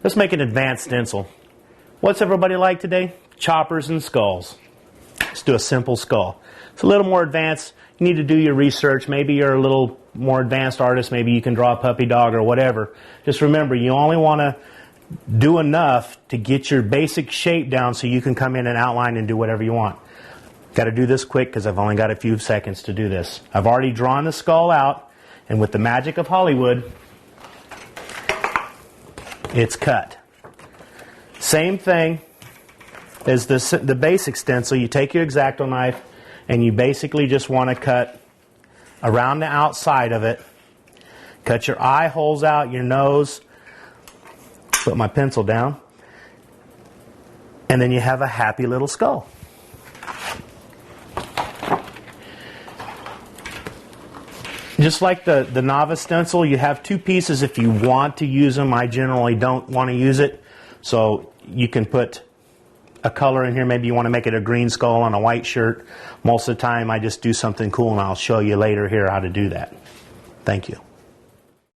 Let's make an advanced stencil. What's everybody like today? Choppers and skulls. Let's do a simple skull. It's a little more advanced. You need to do your research. Maybe you're a little more advanced artist. Maybe you can draw a puppy dog or whatever. Just remember, you only want to do enough to get your basic shape down so you can come in and outline and do whatever you want. Got to do this quick because I've only got a few seconds to do this. I've already drawn the skull out, and with the magic of Hollywood, it's cut. Same thing as the basic stencil. You take your X-Acto knife and you basically just want to cut around the outside of it. Cut your eye holes out, your nose. Put my pencil down. And then you have a happy little skull. Just like the novice stencil, you have two pieces if you want to use them. I generally don't want to use it. So you can put a color in here. Maybe you want to make it a green skull on a white shirt. Most of the time I just do something cool, and I'll show you later here how to do that. Thank you.